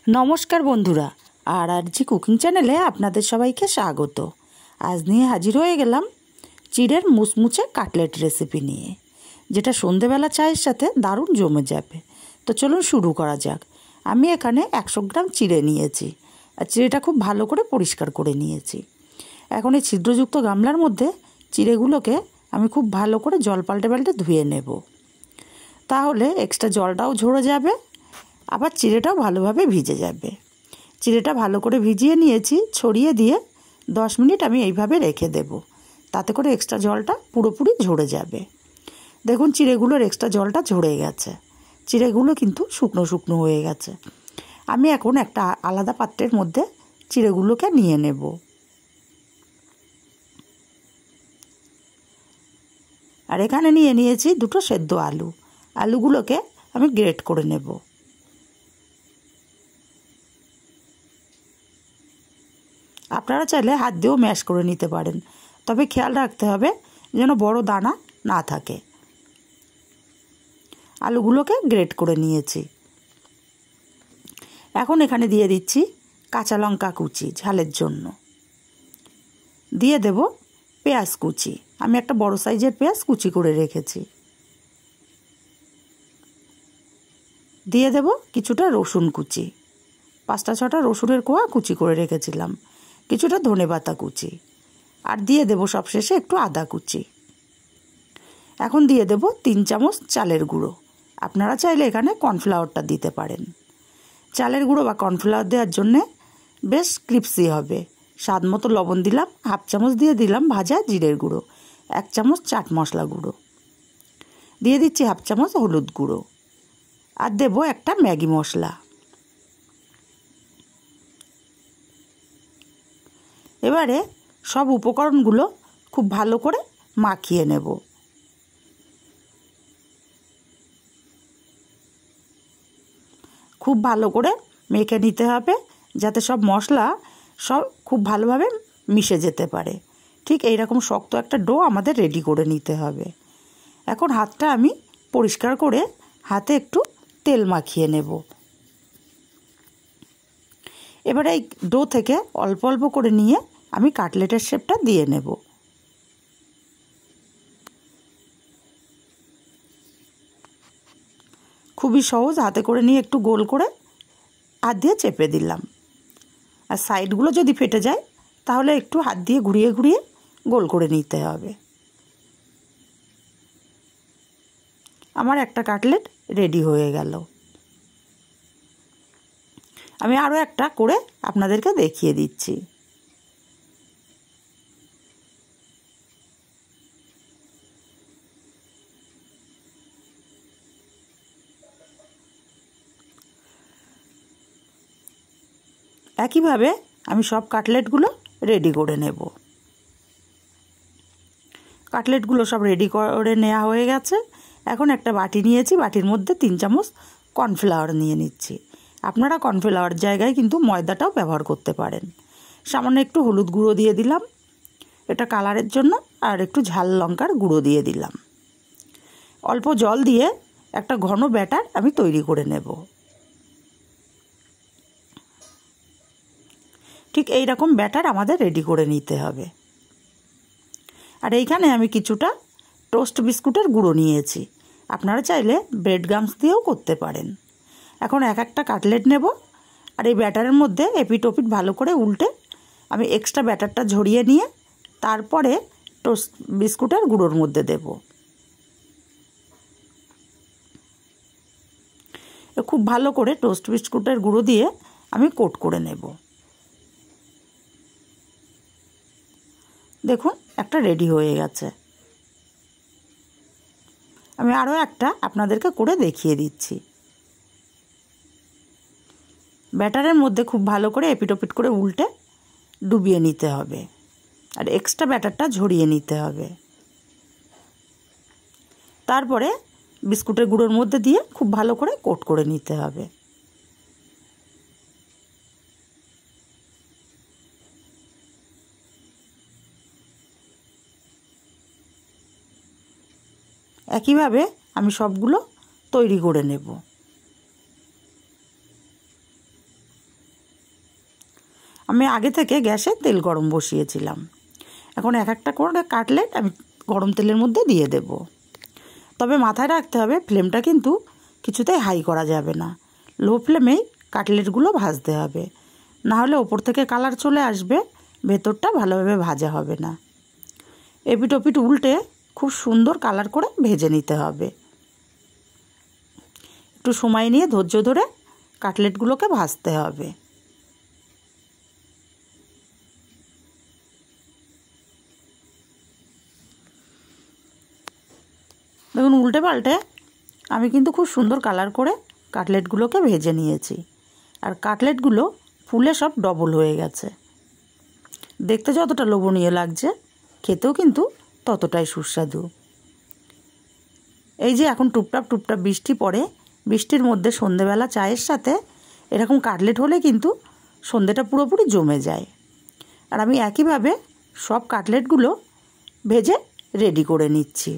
নমস্কার বন্ধুরা, আর জি কুকিং চ্যানেলে আপনাদের সবাইকে স্বাগত। আজ নিয়ে হাজির হয়ে গেলাম চিড়ের মুচমুচে কাটলেট রেসিপি নিয়ে, যেটা সন্ধেবেলা চায়ের সাথে দারুণ জমে যাবে। তো চলুন শুরু করা যাক। আমি এখানে 100 গ্রাম চিড়ে নিয়েছি, আর চিড়েটা খুব ভালো করে পরিষ্কার করে নিয়েছি। এখন এই ছিদ্রযুক্ত গামলার মধ্যে চিড়েগুলোকে আমি খুব ভালো করে জল পাল্টে পাল্টে ধুয়ে নেব, তাহলে এক্সট্রা জলটাও ঝরে যাবে, আবার চিড়েটাও ভালোভাবে ভিজে যাবে। চিড়েটা ভালো করে ভিজিয়ে নিয়েছি, ছড়িয়ে দিয়ে 10 মিনিট আমি এইভাবে রেখে দেব, তাতে করে এক্সট্রা জলটা পুরোপুরি ঝরে যাবে। দেখুন চিড়েগুলোর এক্সট্রা জলটা ঝরে গেছে, চিড়েগুলো কিন্তু শুকনো শুকনো হয়ে গেছে। আমি এখন একটা আলাদা পাত্রের মধ্যে চিড়েগুলোকে নিয়ে নেব। আর এখানে নিয়ে নিয়েছি দুটো সেদ্ধ আলু। আলুগুলোকে আমি গ্রেট করে নেব। আপনারা চাইলে হাত দিয়েও ম্যাশ করে নিতে পারেন, তবে খেয়াল রাখতে হবে যেন বড় দানা না থাকে। আলুগুলোকে গ্রেট করে নিয়েছি। এখন এখানে দিয়ে দিচ্ছি কাঁচা লঙ্কা কুচি ঝালের জন্য, দিয়ে দেব পেঁয়াজ কুচি। আমি একটা বড় সাইজের পেঁয়াজ কুচি করে রেখেছি। দিয়ে দেব কিছুটা রসুন কুচি, 5-6টা রসুনের কোয়া কুচি করে রেখেছিলাম, কিছুটা ধনেপাতা কুচি, আর দিয়ে দেব সবশেষে একটু আদা কুচি। এখন দিয়ে দেব 3 চামচ চালের গুঁড়ো। আপনারা চাইলে এখানে কর্নফ্লাওয়ারটা দিতে পারেন। চালের গুঁড়ো বা কর্নফ্লাওয়ার দেওয়ার জন্যে বেশ ক্রিপসি হবে। স্বাদ মতো লবণ দিলাম, 1/2 চামচ দিয়ে দিলাম ভাজা জিরের গুঁড়ো, 1 চামচ চাট মশলা গুঁড়ো, দিয়ে দিচ্ছি 1/2 চামচ হলুদ গুঁড়ো, আর দেব একটা ম্যাগি মশলা। এবারে সব উপকরণগুলো খুব ভালো করে মাখিয়ে নেব। খুব ভালো করে মেখে নিতে হবে, যাতে সব মশলা সব খুব ভালোভাবে মিশে যেতে পারে। ঠিক এই রকম শক্ত একটা ডো আমাদের রেডি করে নিতে হবে। এখন হাতটা আমি পরিষ্কার করে হাতে একটু তেল মাখিয়ে নেব। এবারে এই ডো থেকে অল্প অল্প করে নিয়ে আমি কাটলেটের শেপটা দিয়ে নেব। খুবই সহজ, হাতে করে নিয়ে একটু গোল করে হাত দিয়ে চেপে দিলাম। আর সাইডগুলো যদি ফেটে যায় তাহলে একটু হাত দিয়ে ঘুরিয়ে ঘুরিয়ে গোল করে নিতে হবে। আমার একটা কাটলেট রেডি হয়ে গেল। আমি আরও একটা করে আপনাদেরকে দেখিয়ে দিচ্ছি। একইভাবে আমি সব কাটলেটগুলো রেডি করে নেব। কাটলেটগুলো সব রেডি করে নেওয়া হয়ে গেছে। এখন একটা বাটি নিয়েছি, বাটির মধ্যে 3 চামচ কর্নফ্লাওয়ার নিয়ে নিচ্ছি। আপনারা কর্নফ্লাওয়ার জায়গায় কিন্তু ময়দাটাও ব্যবহার করতে পারেন। সামান্য একটু হলুদ গুঁড়ো দিয়ে দিলাম, এটা কালারের জন্য, আর একটু ঝাল লঙ্কার গুঁড়ো দিয়ে দিলাম। অল্প জল দিয়ে একটা ঘন ব্যাটার আমি তৈরি করে নেব। ঠিক এই রকম ব্যাটার আমাদের রেডি করে নিতে হবে। আর এইখানে আমি কিছুটা টোস্ট বিস্কুটের গুঁড়ো নিয়েছি, আপনারা চাইলে ব্রেড গামস দিয়েও করতে পারেন। এখন এক একটা কাটলেট নেব, আর এই ব্যাটারের মধ্যে এপিট ওপিট ভালো করে উল্টে আমি এক্সট্রা ব্যাটারটা ঝরিয়ে নিয়ে তারপরে টোস্ট বিস্কুটের গুঁড়োর মধ্যে দেব। খুব ভালো করে টোস্ট বিস্কুটের গুঁড়ো দিয়ে আমি কোট করে নেব। দেখুন একটা রেডি হয়ে গেছে। আমি আরও একটা আপনাদেরকে করে দেখিয়ে দিচ্ছি। ব্যাটারের মধ্যে খুব ভালো করে এপিট ওপিট করে উল্টে ডুবিয়ে নিতে হবে, আর এক্সট্রা ব্যাটারটা ঝরিয়ে নিতে হবে। তারপরে বিস্কুটের গুঁড়োর মধ্যে দিয়ে খুব ভালো করে কোট করে নিতে হবে। একইভাবে আমি সবগুলো তৈরি করে নেব। আমি আগে থেকে গ্যাসে তেল গরম বসিয়েছিলাম। এখন এক একটা করে কাটলেট আমি গরম তেলের মধ্যে দিয়ে দেব। তবে মাথায় রাখতে হবে ফ্লেমটা কিন্তু কিছুতেই হাই করা যাবে না, লো ফ্লেমেই কাটলেটগুলো ভাজতে হবে, না হলে ওপর থেকে কালার চলে আসবে, ভেতরটা ভালোভাবে ভাজা হবে না। এপিট ওপিট উল্টে খুব সুন্দর কালার করে ভেজে নিতে হবে। একটু সময় নিয়ে ধৈর্য ধরে কাটলেটগুলোকে ভাজতে হবে। দেখুন উল্টে পাল্টে আমি কিন্তু খুব সুন্দর কালার করে কাটলেটগুলোকে ভেজে নিয়েছি। আর কাটলেটগুলো ফুলে সব ডবল হয়ে গেছে। দেখতে যতটা লোভনীয় লাগছে, খেতেও কিন্তু ততটাই সুস্বাদু। এই যে এখন টুপটাপ টুপটাপ বৃষ্টি পড়ে, বৃষ্টির মধ্যে সন্ধেবেলা চায়ের সাথে এরকম কাটলেট হলে কিন্তু সন্ধেটা পুরোপুরি জমে যায়। আর আমি একইভাবে সব কাটলেটগুলো ভেজে রেডি করে নিচ্ছি।